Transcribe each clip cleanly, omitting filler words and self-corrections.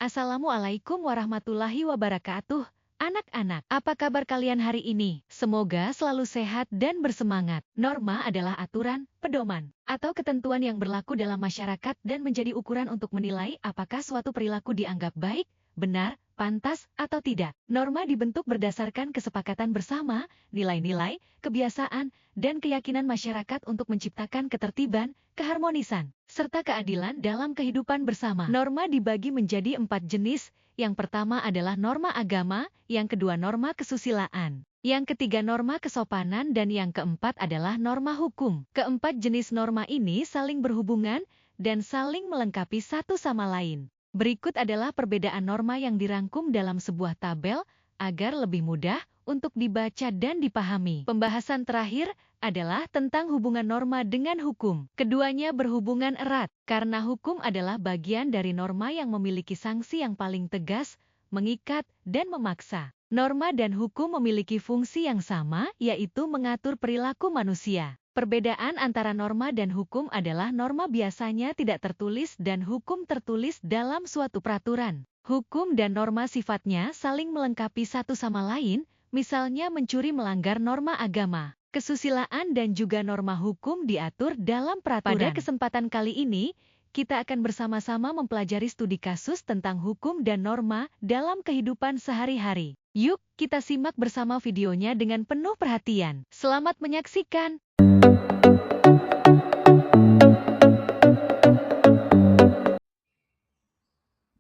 Assalamualaikum warahmatullahi wabarakatuh. Anak-anak, apa kabar kalian hari ini? Semoga selalu sehat dan bersemangat. Norma adalah aturan, pedoman, atau ketentuan yang berlaku dalam masyarakat dan menjadi ukuran untuk menilai apakah suatu perilaku dianggap baik, benar, pantas, atau tidak. Norma dibentuk berdasarkan kesepakatan bersama, nilai-nilai, kebiasaan, dan keyakinan masyarakat untuk menciptakan ketertiban, keharmonisan, serta keadilan dalam kehidupan bersama. Norma dibagi menjadi 4 jenis. Yang pertama adalah norma agama, yang kedua norma kesusilaan, yang ketiga norma kesopanan, dan yang keempat adalah norma hukum. Keempat jenis norma ini saling berhubungan dan saling melengkapi satu sama lain. Berikut adalah perbedaan norma yang dirangkum dalam sebuah tabel agar lebih mudah untuk dibaca dan dipahami. Pembahasan terakhir adalah tentang hubungan norma dengan hukum. Keduanya berhubungan erat, karena hukum adalah bagian dari norma yang memiliki sanksi yang paling tegas, mengikat, dan memaksa. Norma dan hukum memiliki fungsi yang sama, yaitu mengatur perilaku manusia. Perbedaan antara norma dan hukum adalah norma biasanya tidak tertulis dan hukum tertulis dalam suatu peraturan. Hukum dan norma sifatnya saling melengkapi satu sama lain, misalnya mencuri melanggar norma agama. Kesusilaan dan juga norma hukum diatur dalam peraturan. Pada kesempatan kali ini, kita akan bersama-sama mempelajari studi kasus tentang hukum dan norma dalam kehidupan sehari-hari. Yuk, kita simak bersama videonya dengan penuh perhatian. Selamat menyaksikan!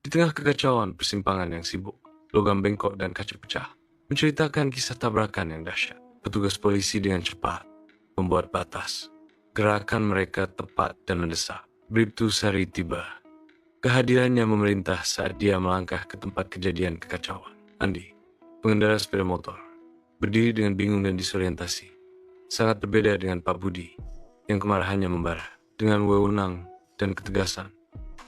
Di tengah kekacauan persimpangan yang sibuk, logam bengkok dan kaca pecah menceritakan kisah tabrakan yang dahsyat. Petugas polisi dengan cepat membuat batas. Gerakan mereka tepat dan mendesak. Bribtu Sari tiba. Kehadirannya memerintah saat dia melangkah ke tempat kejadian kekacauan. Andi, pengendara sepeda motor, berdiri dengan bingung dan disorientasi. Sangat berbeda dengan Pak Budi, yang kemarahannya membara. Dengan wewenang dan ketegasan,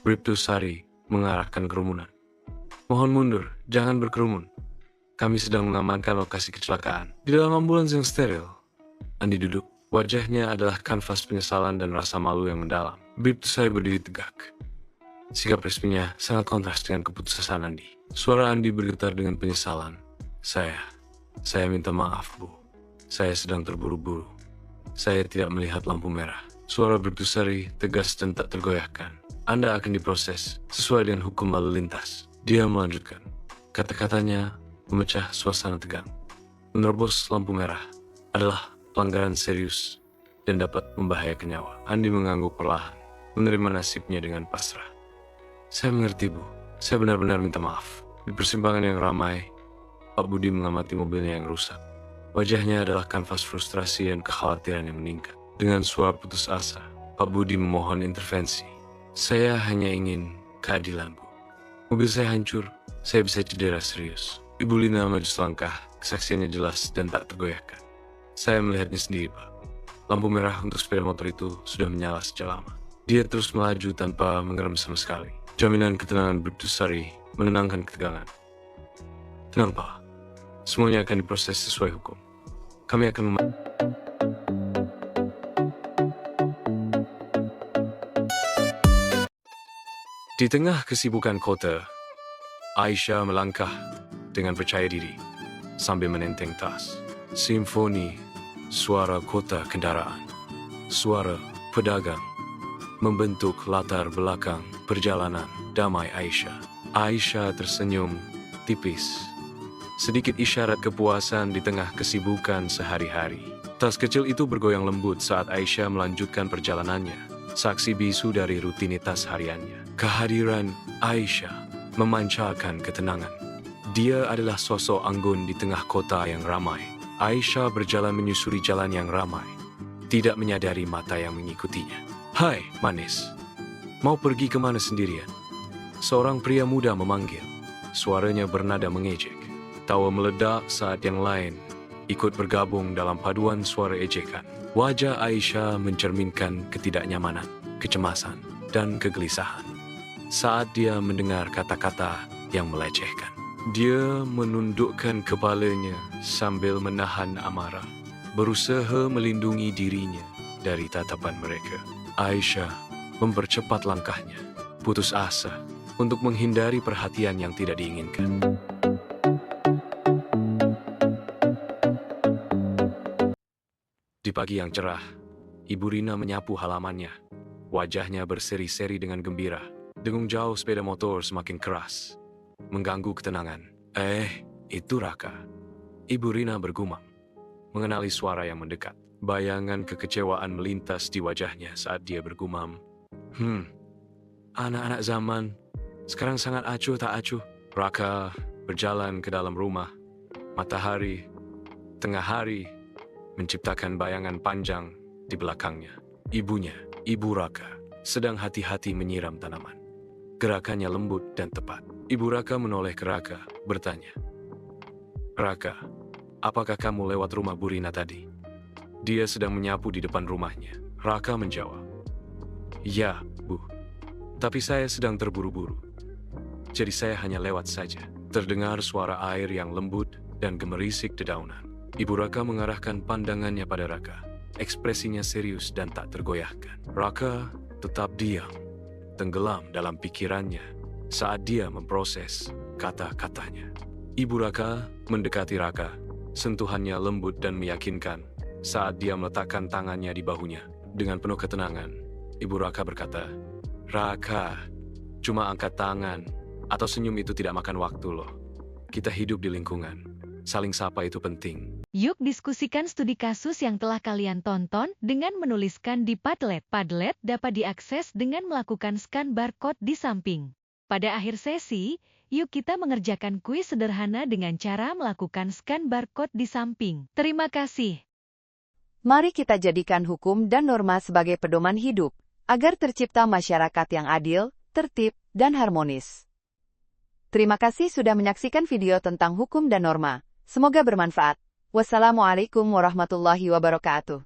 Bribtu Sari mengarahkan kerumunan. Mohon mundur, jangan berkerumun. Kami sedang mengamankan lokasi kecelakaan. Di dalam ambulans yang steril, Andi duduk. Wajahnya adalah kanvas penyesalan dan rasa malu yang mendalam. Bribtu Sari berdiri tegak. Sikap resminya sangat kontras dengan keputusan Andi. Suara Andi bergetar dengan penyesalan. Saya minta maaf, Bu. Saya sedang terburu-buru. Saya tidak melihat lampu merah. Suara Bribtu Sari tegas dan tak tergoyahkan. Anda akan diproses sesuai dengan hukum lalu lintas. Dia melanjutkan. Kata-katanya memecah suasana tegang. Menerobos lampu merah adalah pelanggaran serius dan dapat membahayakan nyawa. Andi mengangguk perlahan, menerima nasibnya dengan pasrah. Saya mengerti, Bu. Saya benar-benar minta maaf. Di persimpangan yang ramai, Pak Budi mengamati mobilnya yang rusak. Wajahnya adalah kanvas frustrasi dan kekhawatiran yang meningkat. Dengan suara putus asa, Pak Budi memohon intervensi. Saya hanya ingin keadilan, Bu. Mobil saya hancur, saya bisa cedera serius. Ibu Lina maju selangkah, kesaksiannya jelas dan tak tergoyahkan. Saya melihatnya sendiri, Pak. Lampu merah untuk sepeda motor itu sudah menyala sejak lama. Dia terus melaju tanpa mengerem sama sekali. Jaminan ketenangan Bribtu Sari menenangkan ketegangan. Tenang, Pak. Semuanya akan diproses sesuai hukum. Kami akan Di tengah kesibukan kota, Aisyah melangkah dengan percaya diri sambil menenteng tas. Simfoni suara kota kendaraan, suara pedagang membentuk latar belakang perjalanan damai Aisyah. Aisyah tersenyum tipis, sedikit isyarat kepuasan di tengah kesibukan sehari-hari. Tas kecil itu bergoyang lembut saat Aisyah melanjutkan perjalanannya, saksi bisu dari rutinitas hariannya. Kehadiran Aisyah memancarkan ketenangan. Dia adalah sosok anggun di tengah kota yang ramai. Aisyah berjalan menyusuri jalan yang ramai, tidak menyadari mata yang mengikutinya. Hai, manis. Mau pergi kemana sendirian? Seorang pria muda memanggil. Suaranya bernada mengejek. Tawa meledak saat yang lain ikut bergabung dalam paduan suara ejekan. Wajah Aisyah mencerminkan ketidaknyamanan, kecemasan, dan kegelisahan saat dia mendengar kata-kata yang melecehkan. Dia menundukkan kepalanya sambil menahan amarah, berusaha melindungi dirinya dari tatapan mereka. Aisyah mempercepat langkahnya, putus asa untuk menghindari perhatian yang tidak diinginkan. Di pagi yang cerah, Ibu Rina menyapu halamannya. Wajahnya berseri-seri dengan gembira. Dengung jauh sepeda motor semakin keras, mengganggu ketenangan. Itu Raka. Ibu Rina bergumam, mengenali suara yang mendekat. Bayangan kekecewaan melintas di wajahnya saat dia bergumam. Anak-anak zaman sekarang sangat acuh tak acuh. Raka berjalan ke dalam rumah. Matahari, tengah hari, menciptakan bayangan panjang di belakangnya. Ibunya, Ibu Raka, sedang hati-hati menyiram tanaman. Gerakannya lembut dan tepat. Ibu Raka menoleh ke Raka, bertanya, "Raka, apakah kamu lewat rumah Bu Rina tadi?" Dia sedang menyapu di depan rumahnya. Raka menjawab, "Ya, Bu. Tapi saya sedang terburu-buru. Jadi saya hanya lewat saja." Terdengar suara air yang lembut dan gemerisik dedaunan. Ibu Raka mengarahkan pandangannya pada Raka. Ekspresinya serius dan tak tergoyahkan. Raka tetap diam, tenggelam dalam pikirannya saat dia memproses kata-katanya. Ibu Raka mendekati Raka. Sentuhannya lembut dan meyakinkan saat dia meletakkan tangannya di bahunya. Dengan penuh ketenangan, Ibu Raka berkata, "Raka, cuma angkat tangan atau senyum itu tidak makan waktu loh. Kita hidup di lingkungan. Saling sapa itu penting." Yuk diskusikan studi kasus yang telah kalian tonton dengan menuliskan di Padlet. Padlet dapat diakses dengan melakukan scan barcode di samping. Pada akhir sesi, yuk kita mengerjakan kuis sederhana dengan cara melakukan scan barcode di samping. Terima kasih. Mari kita jadikan hukum dan norma sebagai pedoman hidup, agar tercipta masyarakat yang adil, tertib, dan harmonis. Terima kasih sudah menyaksikan video tentang hukum dan norma. Semoga bermanfaat. Wassalamualaikum warahmatullahi wabarakatuh.